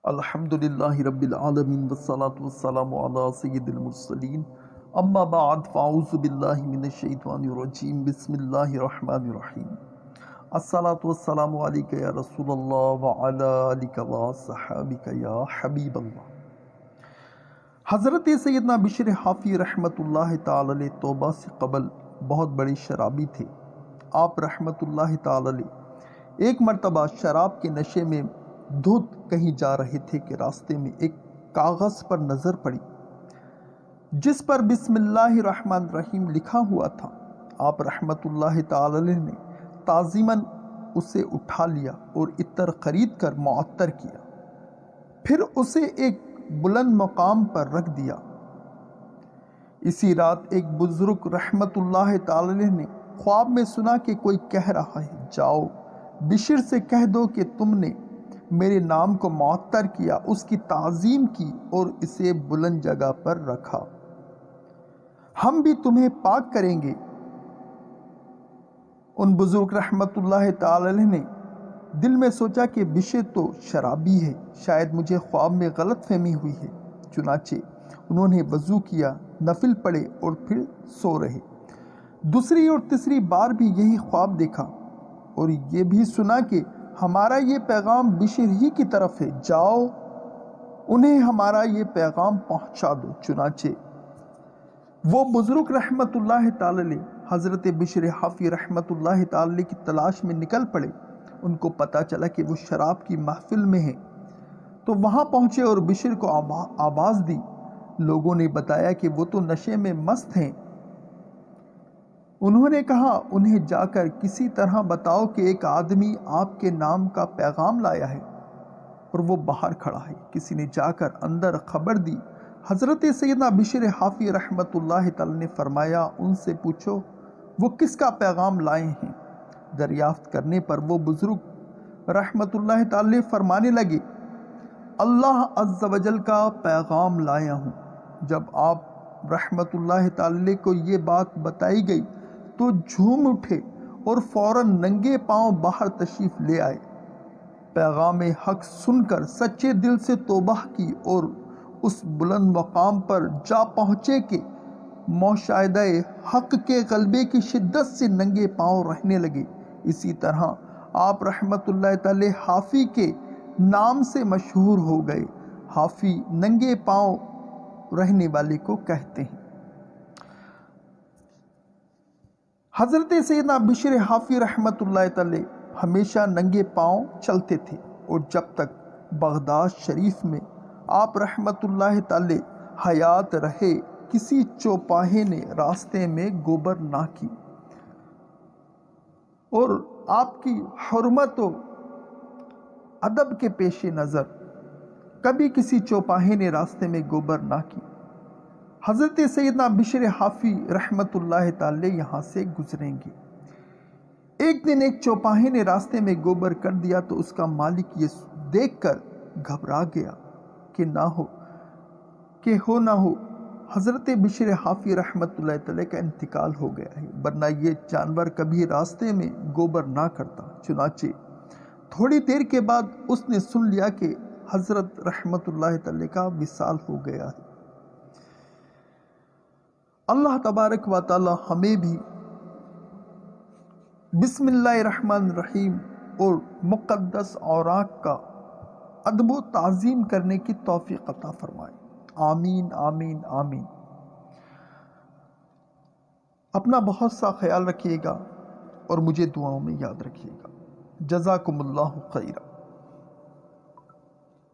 الحمدللہ رب العالمین والصلاة والسلام علی سید المرسلین اما بعد فاعوذ باللہ من الشیطان الرجیم بسم اللہ الرحمن الرحیم الصلاة والسلام علیک یا رسول اللہ وعلی آلک وصحابک یا حبیب اللہ۔ حضرت سیدنا بشر حافی رحمۃ اللہ تعالی علیہ توبہ سے قبل بہت بڑے شرابی تھے۔ آپ رحمۃ اللہ تعالی علیہ ایک مرتبہ شراب کے نشے میں دھت کہیں جا رہے تھے کہ راستے میں ایک کاغذ پر نظر پڑی جس پر بسم اللہ الرحمن الرحیم لکھا ہوا تھا۔ آپ رحمۃ اللہ تعالی علیہ نے تعظیماً اسے اٹھا لیا اور عطر خرید کر معطر کیا، پھر اسے ایک بلند مقام پر رکھ دیا۔ اسی رات ایک بزرگ رحمۃ اللہ تعالی علیہ نے خواب میں سنا کہ کوئی کہہ رہا ہے، جاؤ بشر سے کہہ دو کہ تم نے میرے نام کو معطر کیا، اس کی تعظیم کی اور اسے بلند جگہ پر رکھا، ہم بھی تمہیں پاک کریں گے۔ ان بزرگ رحمت اللہ تعالی علیہ نے دل میں سوچا کہ بشر تو شرابی ہے، شاید مجھے خواب میں غلط فہمی ہوئی ہے۔ چنانچہ انہوں نے وضو کیا، نفل پڑھے اور پھر سو رہے۔ دوسری اور تیسری بار بھی یہی خواب دیکھا اور یہ بھی سنا کہ ہمارا یہ پیغام بشر ہی کی طرف ہے، جاؤ انہیں ہمارا یہ پیغام پہنچا دو۔ چنانچہ وہ بزرگ رحمت اللہ تعالی علیہ حضرت بشر حافی رحمت اللہ تعالی علیہ کی تلاش میں نکل پڑے۔ ان کو پتہ چلا کہ وہ شراب کی محفل میں ہیں، تو وہاں پہنچے اور بشر کو آواز دی۔ لوگوں نے بتایا کہ وہ تو نشے میں مست ہیں۔ انہوں نے کہا، انہیں جا کر کسی طرح بتاؤ کہ ایک آدمی آپ کے نام کا پیغام لایا ہے اور وہ باہر کھڑا ہے۔ کسی نے جا کر اندر خبر دی۔ حضرت سیدنا بشر حافی رحمت اللہ تعالی نے فرمایا، ان سے پوچھو وہ کس کا پیغام لائے ہیں۔ دریافت کرنے پر وہ بزرگ رحمت اللہ تعالی فرمانے لگے، اللہ عز و جل کا پیغام لایا ہوں۔ جب آپ رحمت اللہ تعالی کو یہ بات بتائی گئی تو جھوم اٹھے اور فوراً ننگے پاؤں باہر تشریف لے آئے۔ پیغام حق سن کر سچے دل سے توبہ کی اور اس بلند مقام پر جا پہنچے کہ مشاہدہ حق کے غلبے کی شدت سے ننگے پاؤں رہنے لگے۔ اسی طرح آپ رحمت اللہ تعالی حافی کے نام سے مشہور ہو گئے۔ حافی ننگے پاؤں رہنے والے کو کہتے ہیں۔ حضرت سیدنا بشر حافی رحمت اللہ تعالی ہمیشہ ننگے پاؤں چلتے تھے، اور جب تک بغداد شریف میں آپ رحمت اللہ تعالی حیات رہے کسی چوپاہے نے راستے میں گوبر نہ کی، اور آپ کی حرمت و ادب کے پیش نظر کبھی کسی چوپاہے نے راستے میں گوبر نہ کی۔ حضرت سیدنا بشر حافی رحمت اللہ تعالی یہاں سے گزریں گے۔ ایک دن ایک چوپاہے نے راستے میں گوبر کر دیا تو اس کا مالک یہ دیکھ کر گھبرا گیا کہ نہ ہو حضرت بشر حافی رحمت اللہ تعالی کا انتقال ہو گیا ہے، ورنہ یہ جانور کبھی راستے میں گوبر نہ کرتا۔ چنانچہ تھوڑی دیر کے بعد اس نے سن لیا کہ حضرت رحمت اللہ تعالی کا وصال ہو گیا ہے۔ اللہ تبارک و تعالی ہمیں بھی بسم اللہ الرحمن الرحیم اور مقدس اوراق کا ادب و تعظیم کرنے کی توفیق عطا فرمائے۔ آمین آمین آمین۔ اپنا بہت سا خیال رکھیے گا اور مجھے دعاؤں میں یاد رکھیے گا۔ جزاکم اللہ خیرا۔